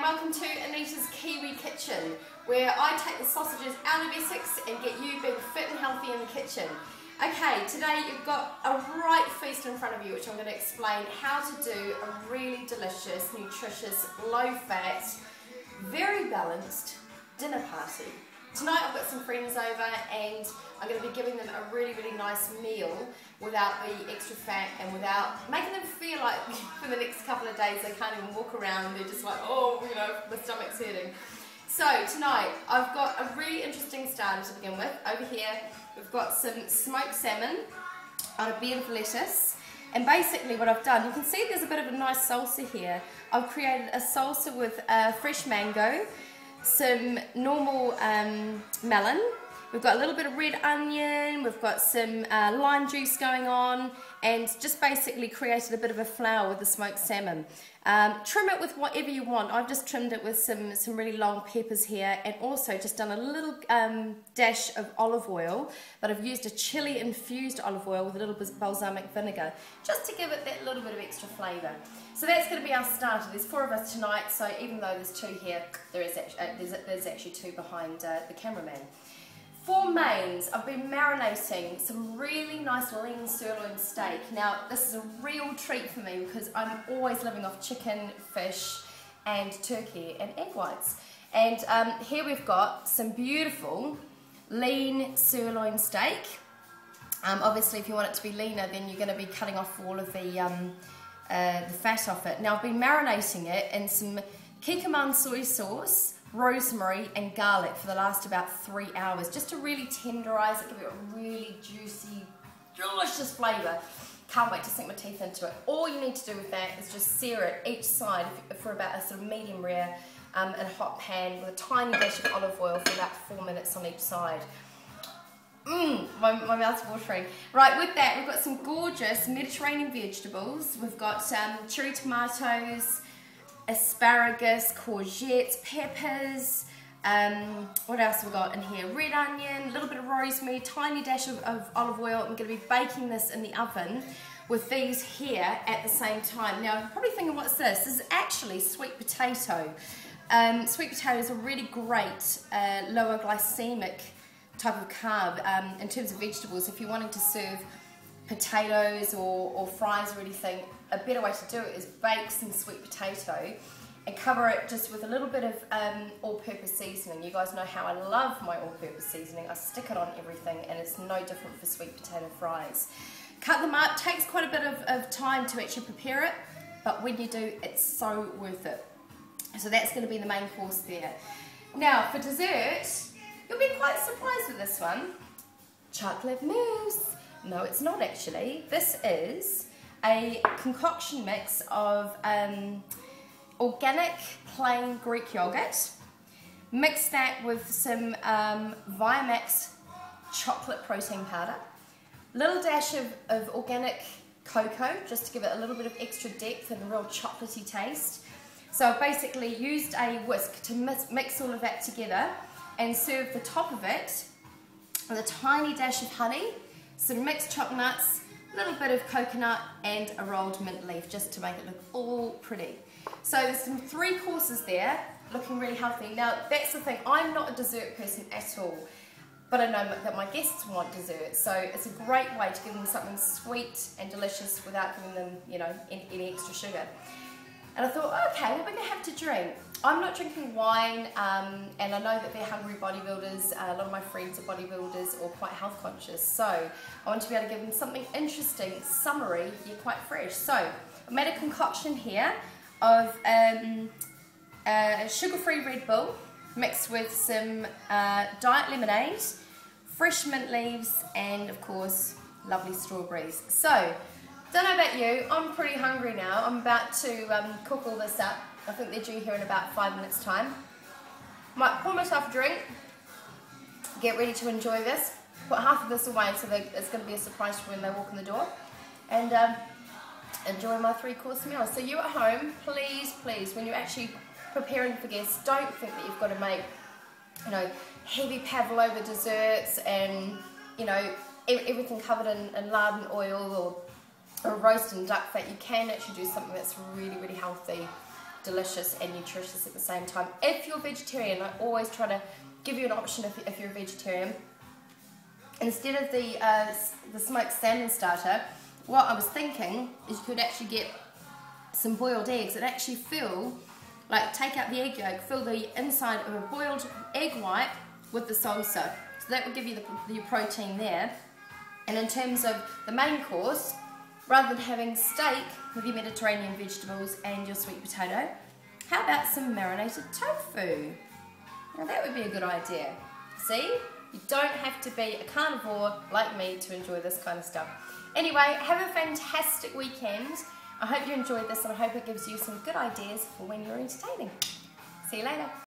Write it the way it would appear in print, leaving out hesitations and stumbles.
welcome to Anita's Kiwi kitchen, where I take the sausages out of Essex and get you being fit and healthy in the kitchen. Okay, today you've got a right feast in front of you, which I'm going to explain how to do a really delicious, nutritious, low-fat, very balanced dinner party. Tonight I've got some friends over and I'm going to be giving them a really, really nice meal without the extra fat and without making them feel like for the next couple of days they can't even walk around and they're just like, oh, you know, the stomach's hurting. So tonight I've got a really interesting starter to begin with. Over here we've got some smoked salmon on a bed of lettuce. And basically what I've done, you can see there's a bit of a nice salsa here. I've created a salsa with fresh mango, some normal melon, we've got a little bit of red onion, we've got some lime juice going on, and just basically created a bit of a flour with the smoked salmon. Trim it with whatever you want. I've just trimmed it with some really long peppers here, and also just done a little dash of olive oil, but I've used a chili infused olive oil with a little bit of balsamic vinegar, just to give it that little bit of extra flavour. So that's going to be our starter. There's 4 of us tonight, so even though there's 2 here, there's actually 2 behind the cameraman. For mains, I've been marinating some really nice lean sirloin steak. Now, this is a real treat for me because I'm always living off chicken, fish, and turkey and egg whites. And here we've got some beautiful lean sirloin steak. Obviously, if you want it to be leaner, then you're going to be cutting off all of the fat off it. Now, I've been marinating it in some kikkoman soy sauce, rosemary and garlic for the last about 3 hours, just to really tenderize it, give it a really juicy, delicious flavour. Can't wait to sink my teeth into it. All you need to do with that is just sear it each side for about a sort of medium rare in a hot pan with a tiny dash of olive oil for about 4 minutes on each side. My mouth's watering. Right, with that we've got some gorgeous Mediterranean vegetables. We've got cherry tomatoes, asparagus, courgettes, peppers, what else have we got in here? Red onion, a little bit of rosemary, tiny dash of olive oil. I'm going to be baking this in the oven with these here at the same time. Now, you're probably thinking, what's this? This is actually sweet potato. Sweet potato is a really great lower glycemic type of carb in terms of vegetables. If you're wanting to serve potatoes or fries or anything, a better way to do it is bake some sweet potato and cover it just with a little bit of all-purpose seasoning. You guys know how I love my all-purpose seasoning. I stick it on everything and it's no different for sweet potato fries. Cut them up, takes quite a bit of time to actually prepare it, but when you do, it's so worth it. So that's going to be the main course there. Now for dessert, you'll be quite surprised with this one. Chocolate mousse. No, it's not actually. This is a concoction mix of organic plain Greek yogurt. Mix that with some Viamax chocolate protein powder. Little dash of organic cocoa, just to give it a little bit of extra depth and a real chocolatey taste. So I've basically used a whisk to mix all of that together and serve the top of it with a tiny dash of honey, some mixed chopped nuts, a little bit of coconut and a rolled mint leaf, just to make it look all pretty. So there's some 3 courses there, looking really healthy. Now that's the thing, I'm not a dessert person at all, but I know that my guests want dessert, so it's a great way to give them something sweet and delicious without giving them, you know, any extra sugar. And I thought, okay, what are we going to have to drink? I'm not drinking wine, and I know that they're hungry bodybuilders. A lot of my friends are bodybuilders or quite health conscious, so I want to be able to give them something interesting, summery, yet quite fresh. So I made a concoction here of sugar-free Red Bull mixed with some diet lemonade, fresh mint leaves, and of course lovely strawberries. So don't know about you, I'm pretty hungry now. I'm about to cook all this up. I think they're due here in about 5 minutes time. Might pour myself a drink, get ready to enjoy this, put half of this away so that it's going to be a surprise when they walk in the door, and enjoy my 3-course meal. So you at home, please, when you're actually preparing for guests, don't think that you've got to make, you know, heavy pavlova desserts and, you know, everything covered in lard and oil or roast and duck fat. You can actually do something that's really, really healthy delicious and nutritious at the same time. If you're vegetarian, I always try to give you an option if you're a vegetarian. Instead of the smoked salmon starter, what I was thinking is you could actually get some boiled eggs that actually fill, like take out the egg yolk, fill the inside of a boiled egg white with the salsa. So that will give you your protein there. And in terms of the main course, rather than having steak with your Mediterranean vegetables and your sweet potato, how about some marinated tofu? Now that would be a good idea. See? You don't have to be a carnivore like me to enjoy this kind of stuff. Anyway, have a fantastic weekend. I hope you enjoyed this and I hope it gives you some good ideas for when you're entertaining. See you later.